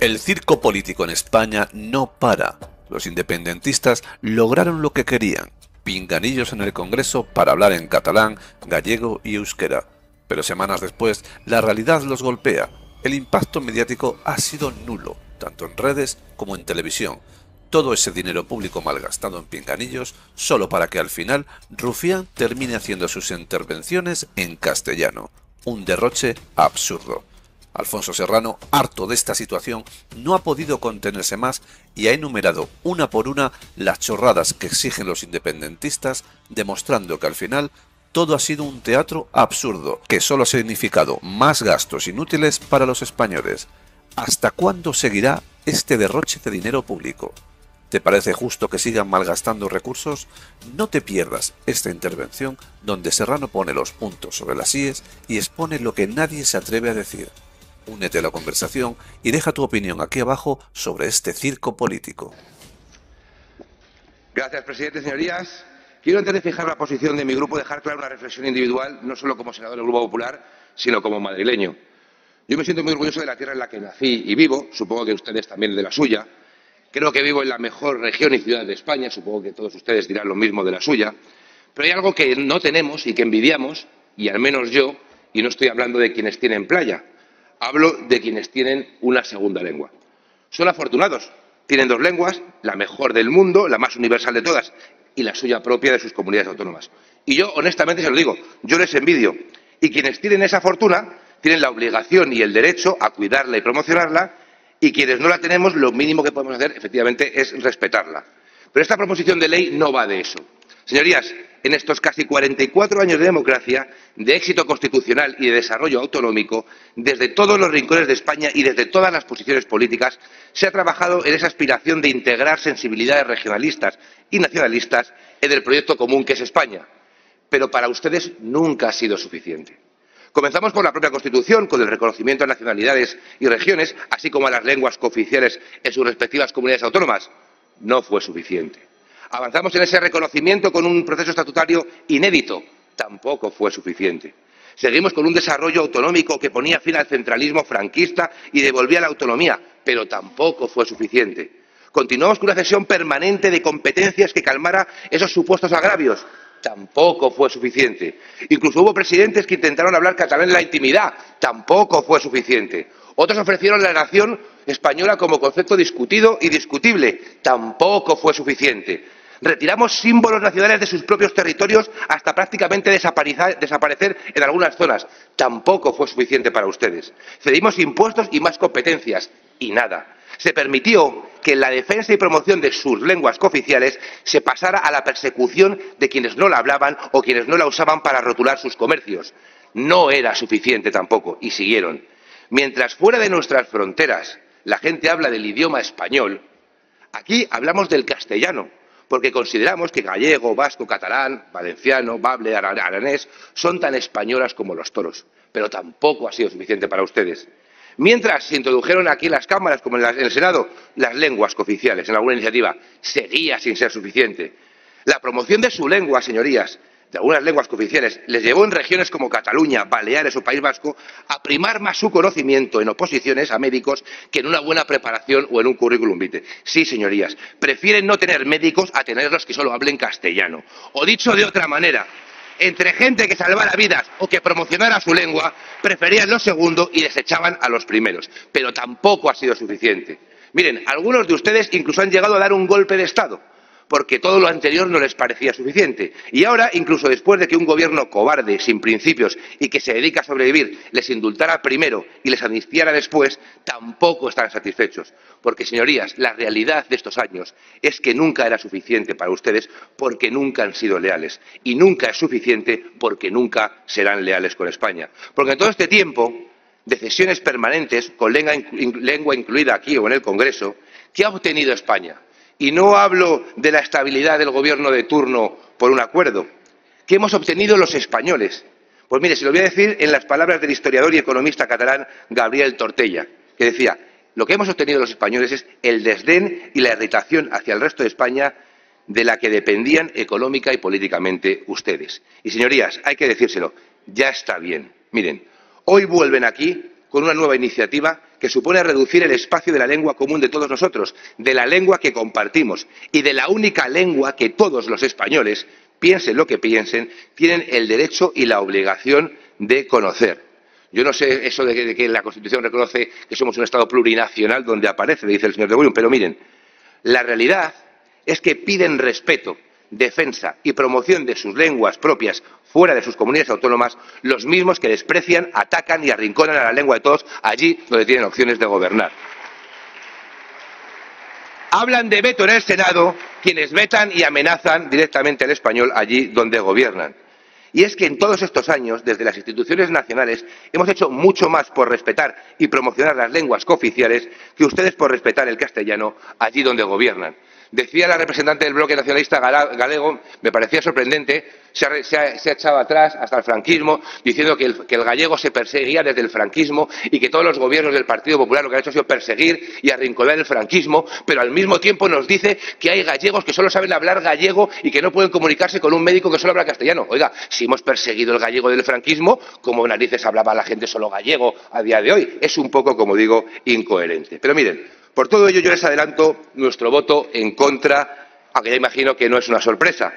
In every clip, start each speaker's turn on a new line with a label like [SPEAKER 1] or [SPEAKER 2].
[SPEAKER 1] El circo político en España no para. Los independentistas lograron lo que querían, pinganillos en el Congreso para hablar en catalán, gallego y euskera. Pero semanas después, la realidad los golpea. El impacto mediático ha sido nulo, tanto en redes como en televisión. Todo ese dinero público malgastado en pinganillos, solo para que al final Rufián termine haciendo sus intervenciones en castellano. Un derroche absurdo. Alfonso Serrano, harto de esta situación, no ha podido contenerse más y ha enumerado una por una las chorradas que exigen los independentistas, demostrando que al final todo ha sido un teatro absurdo, que solo ha significado más gastos inútiles para los españoles. ¿Hasta cuándo seguirá este derroche de dinero público? ¿Te parece justo que sigan malgastando recursos? No te pierdas esta intervención donde Serrano pone los puntos sobre las íes y expone lo que nadie se atreve a decir. Únete a la conversación y deja tu opinión aquí abajo sobre este circo político.
[SPEAKER 2] Gracias, presidente. Señorías, quiero antes de fijar la posición de mi grupo dejar clara una reflexión individual, no solo como senador del Grupo Popular, sino como madrileño. Yo me siento muy orgulloso de la tierra en la que nací y vivo, supongo que ustedes también de la suya. Creo que vivo en la mejor región y ciudad de España, supongo que todos ustedes dirán lo mismo de la suya. Pero hay algo que no tenemos y que envidiamos, y al menos yo, y no estoy hablando de quienes tienen playa. Hablo de quienes tienen una segunda lengua. Son afortunados. Tienen dos lenguas, la mejor del mundo, la más universal de todas, y la suya propia de sus comunidades autónomas. Y yo, honestamente, se lo digo, yo les envidio. Y quienes tienen esa fortuna tienen la obligación y el derecho a cuidarla y promocionarla, y quienes no la tenemos, lo mínimo que podemos hacer, efectivamente, es respetarla. Pero esta proposición de ley no va de eso. Señorías, en estos casi 44 años de democracia, de éxito constitucional y de desarrollo autonómico, desde todos los rincones de España y desde todas las posiciones políticas, se ha trabajado en esa aspiración de integrar sensibilidades regionalistas y nacionalistas en el proyecto común que es España. Pero para ustedes nunca ha sido suficiente. Comenzamos por la propia Constitución, con el reconocimiento a nacionalidades y regiones, así como a las lenguas cooficiales en sus respectivas comunidades autónomas. No fue suficiente. Avanzamos en ese reconocimiento con un proceso estatutario inédito. Tampoco fue suficiente. Seguimos con un desarrollo autonómico que ponía fin al centralismo franquista y devolvía la autonomía, pero tampoco fue suficiente. Continuamos con una cesión permanente de competencias que calmara esos supuestos agravios. Tampoco fue suficiente. Incluso hubo presidentes que intentaron hablar catalán en la intimidad. Tampoco fue suficiente. Otros ofrecieron la nación española como concepto discutido y discutible. Tampoco fue suficiente. Retiramos símbolos nacionales de sus propios territorios hasta prácticamente desaparecer en algunas zonas. Tampoco fue suficiente para ustedes. Cedimos impuestos y más competencias. Y nada. Se permitió que en la defensa y promoción de sus lenguas cooficiales se pasara a la persecución de quienes no la hablaban o quienes no la usaban para rotular sus comercios. No era suficiente tampoco, y siguieron. Mientras fuera de nuestras fronteras la gente habla del idioma español, aquí hablamos del castellano, porque consideramos que gallego, vasco, catalán, valenciano, bable, aranés son tan españolas como los toros, pero tampoco ha sido suficiente para ustedes. Mientras se introdujeron aquí en las cámaras, como en el Senado, las lenguas cooficiales en alguna iniciativa, seguía sin ser suficiente. La promoción de su lengua, señorías, de algunas lenguas cooficiales, les llevó en regiones como Cataluña, Baleares o País Vasco a primar más su conocimiento en oposiciones a médicos que en una buena preparación o en un currículum vitae. Sí, señorías, prefieren no tener médicos a tenerlos que solo hablen castellano. O dicho de otra manera, entre gente que salvara vidas o que promocionara su lengua, preferían lo segundo y desechaban a los primeros. Pero tampoco ha sido suficiente. Miren, algunos de ustedes incluso han llegado a dar un golpe de Estado, porque todo lo anterior no les parecía suficiente. Y ahora, incluso después de que un gobierno cobarde, sin principios y que se dedica a sobrevivir, les indultara primero y les amnistiara después, tampoco están satisfechos. Porque, señorías, la realidad de estos años es que nunca era suficiente para ustedes porque nunca han sido leales. Y nunca es suficiente porque nunca serán leales con España. Porque en todo este tiempo de cesiones permanentes, con lengua incluida aquí o en el Congreso, ¿qué ha obtenido España? Y no hablo de la estabilidad del gobierno de turno por un acuerdo. ¿Qué hemos obtenido los españoles? Pues mire, se lo voy a decir en las palabras del historiador y economista catalán Gabriel Tortella, que decía: lo que hemos obtenido los españoles es el desdén y la irritación hacia el resto de España de la que dependían económica y políticamente ustedes. Y, señorías, hay que decírselo, ya está bien. Miren, hoy vuelven aquí con una nueva iniciativa que supone reducir el espacio de la lengua común de todos nosotros, de la lengua que compartimos y de la única lengua que todos los españoles, piensen lo que piensen, tienen el derecho y la obligación de conocer. Yo no sé eso de que la Constitución reconoce que somos un Estado plurinacional donde aparece, dice el señor de Bollum, pero miren, la realidad es que piden respeto, defensa y promoción de sus lenguas propias fuera de sus comunidades autónomas los mismos que desprecian, atacan y arrinconan a la lengua de todos allí donde tienen opciones de gobernar. Hablan de veto en el Senado quienes vetan y amenazan directamente al español allí donde gobiernan. Y es que en todos estos años, desde las instituciones nacionales, hemos hecho mucho más por respetar y promocionar las lenguas cooficiales que ustedes por respetar el castellano allí donde gobiernan. Decía la representante del bloque nacionalista galego, me parecía sorprendente, se ha echado atrás hasta el franquismo, diciendo que el gallego se perseguía desde el franquismo y que todos los gobiernos del Partido Popular lo que han hecho ha sido perseguir y arrinconar el franquismo, pero al mismo tiempo nos dice que hay gallegos que solo saben hablar gallego y que no pueden comunicarse con un médico que solo habla castellano. Oiga, si hemos perseguido el gallego del franquismo, ¿cómo narices hablaba la gente solo gallego a día de hoy? Es un poco, como digo, incoherente. Pero miren, por todo ello yo les adelanto nuestro voto en contra, aunque ya imagino que no es una sorpresa.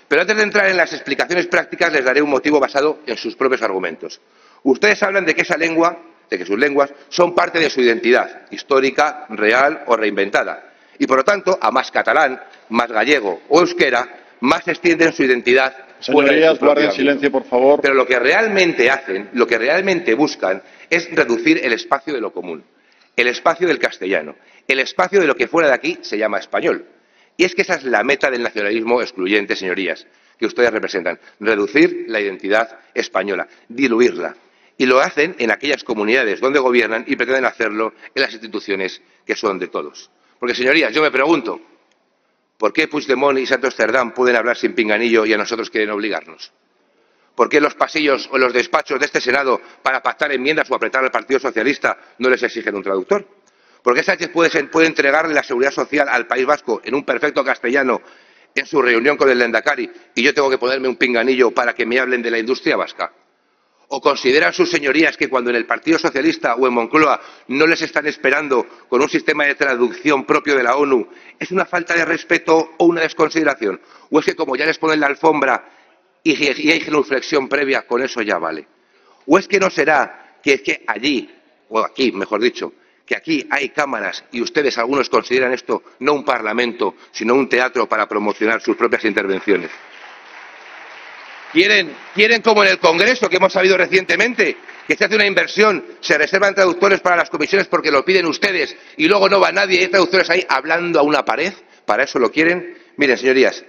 [SPEAKER 2] Pero antes de entrar en las explicaciones prácticas les daré un motivo basado en sus propios argumentos. Ustedes hablan de que esa lengua, de que sus lenguas son parte de su identidad, histórica, real o reinventada. Y por lo tanto, a más catalán, más gallego o euskera, más extienden su identidad.
[SPEAKER 3] Señorías, guarden silencio, por favor.
[SPEAKER 2] Pero lo que realmente hacen, lo que realmente buscan, es reducir el espacio de lo común, el espacio del castellano, el espacio de lo que fuera de aquí se llama español. Y es que esa es la meta del nacionalismo excluyente, señorías, que ustedes representan, reducir la identidad española, diluirla. Y lo hacen en aquellas comunidades donde gobiernan y pretenden hacerlo en las instituciones que son de todos. Porque, señorías, yo me pregunto, ¿por qué Puigdemont y Santos Cerdán pueden hablar sin pinganillo y a nosotros quieren obligarnos? ¿Por qué en los pasillos o en los despachos de este Senado, para pactar enmiendas o apretar al Partido Socialista, no les exigen un traductor? ¿Por qué Sánchez puede entregarle la seguridad social al País Vasco en un perfecto castellano en su reunión con el Lehendakari y yo tengo que ponerme un pinganillo para que me hablen de la industria vasca? ¿O consideran sus señorías que cuando en el Partido Socialista o en Moncloa no les están esperando con un sistema de traducción propio de la ONU es una falta de respeto o una desconsideración? ¿O es que como ya les ponen la alfombra y hay genuflexión previa, con eso ya vale? ¿O es que no será que es que allí, o aquí, mejor dicho, que aquí hay cámaras y ustedes, algunos, consideran esto no un parlamento, sino un teatro para promocionar sus propias intervenciones? ¿Quieren, como en el Congreso, que hemos sabido recientemente, que se hace una inversión, se reservan traductores para las comisiones porque lo piden ustedes y luego no va nadie y hay traductores ahí hablando a una pared? ¿Para eso lo quieren? Miren, señorías,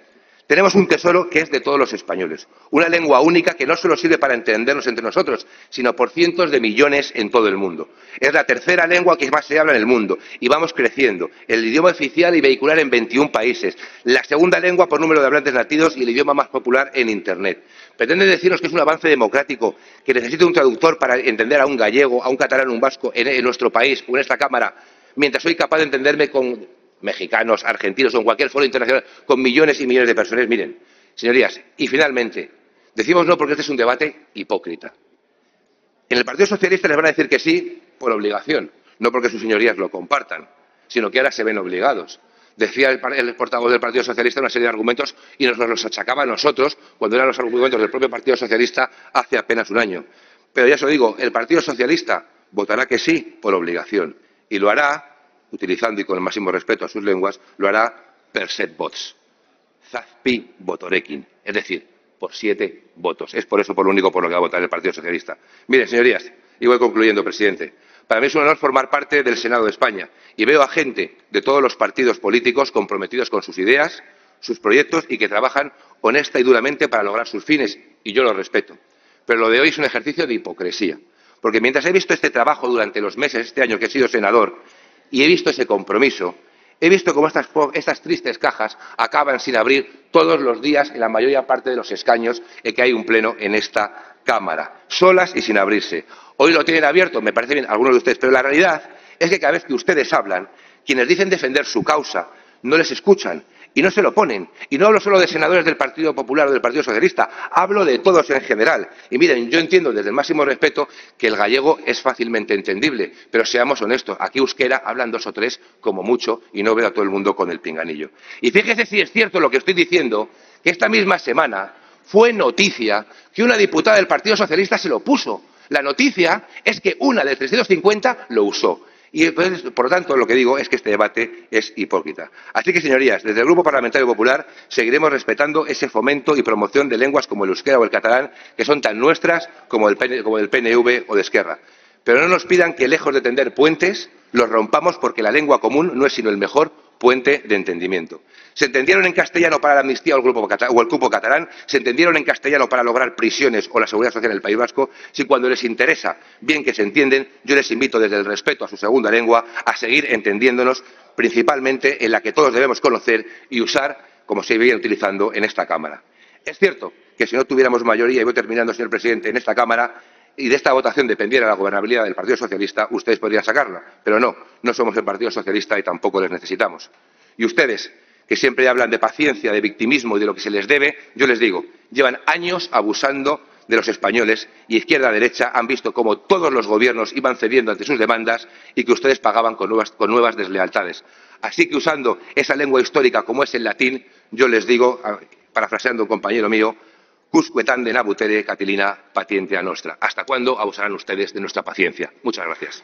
[SPEAKER 2] tenemos un tesoro que es de todos los españoles, una lengua única que no solo sirve para entendernos entre nosotros, sino por cientos de millones en todo el mundo. Es la tercera lengua que más se habla en el mundo y vamos creciendo. El idioma oficial y vehicular en 21 países, la segunda lengua por número de hablantes nativos y el idioma más popular en Internet. Pretenden decirnos que es un avance democrático, que necesita un traductor para entender a un gallego, a un catalán, a un vasco en nuestro país o en esta Cámara, mientras soy capaz de entenderme con mexicanos, argentinos o en cualquier foro internacional con millones y millones de personas. Miren, señorías, y finalmente, decimos no porque este es un debate hipócrita. En el Partido Socialista les van a decir que sí por obligación, no porque sus señorías lo compartan, sino que ahora se ven obligados. Decía el portavoz del Partido Socialista una serie de argumentos y nos los achacaba a nosotros cuando eran los argumentos del propio Partido Socialista hace apenas un año. Pero ya se lo digo, el Partido Socialista votará que sí por obligación y lo hará utilizando y con el máximo respeto a sus lenguas, lo hará per 7 votos. Zazpi botorekin, es decir, por 7 votos. Es por eso por lo único por lo que va a votar el Partido Socialista. Miren, señorías, y voy concluyendo, presidente, para mí es un honor formar parte del Senado de España y veo a gente de todos los partidos políticos comprometidos con sus ideas, sus proyectos y que trabajan honesta y duramente para lograr sus fines, y yo lo respeto. Pero lo de hoy es un ejercicio de hipocresía, porque mientras he visto este trabajo durante los meses, este año que he sido senador, y he visto ese compromiso, he visto cómo estas tristes cajas acaban sin abrir todos los días en la mayor parte de los escaños en que hay un pleno en esta Cámara, solas y sin abrirse. Hoy lo tienen abierto, me parece bien, algunos de ustedes, pero la realidad es que cada vez que ustedes hablan, quienes dicen defender su causa no les escuchan y no se lo ponen. Y no hablo solo de senadores del Partido Popular o del Partido Socialista, hablo de todos en general. Y miren, yo entiendo desde el máximo respeto que el gallego es fácilmente entendible, pero seamos honestos, aquí euskera hablan 2 o 3 como mucho y no veo a todo el mundo con el pinganillo. Y fíjese si es cierto lo que estoy diciendo, que esta misma semana fue noticia que una diputada del Partido Socialista se lo puso. La noticia es que una de 350 lo usó. Y, por lo tanto, lo que digo es que este debate es hipócrita. Así que, señorías, desde el Grupo Parlamentario Popular seguiremos respetando ese fomento y promoción de lenguas como el euskera o el catalán, que son tan nuestras como el PNV o de Esquerra. Pero no nos pidan que, lejos de tender puentes, los rompamos porque la lengua común no es sino el mejor puente de entendimiento. Se entendieron en castellano para la amnistía o el cupo catalán, se entendieron en castellano para lograr prisiones o la seguridad social en el País Vasco. Si cuando les interesa bien que se entienden, yo les invito desde el respeto a su segunda lengua a seguir entendiéndonos, principalmente en la que todos debemos conocer y usar como se viene utilizando en esta Cámara. Es cierto que si no tuviéramos mayoría, y voy terminando, señor presidente, en esta Cámara, y de esta votación dependiera la gobernabilidad del Partido Socialista, ustedes podrían sacarla. Pero no, no somos el Partido Socialista y tampoco les necesitamos. Y ustedes, que siempre hablan de paciencia, de victimismo y de lo que se les debe, yo les digo, llevan años abusando de los españoles y izquierda y derecha han visto cómo todos los gobiernos iban cediendo ante sus demandas y que ustedes pagaban con nuevas deslealtades. Así que usando esa lengua histórica como es el latín, yo les digo, parafraseando a un compañero mío, Cusque tandem abutere, Catilina, patientia nostra. ¿Hasta cuándo abusarán ustedes de nuestra paciencia? Muchas gracias.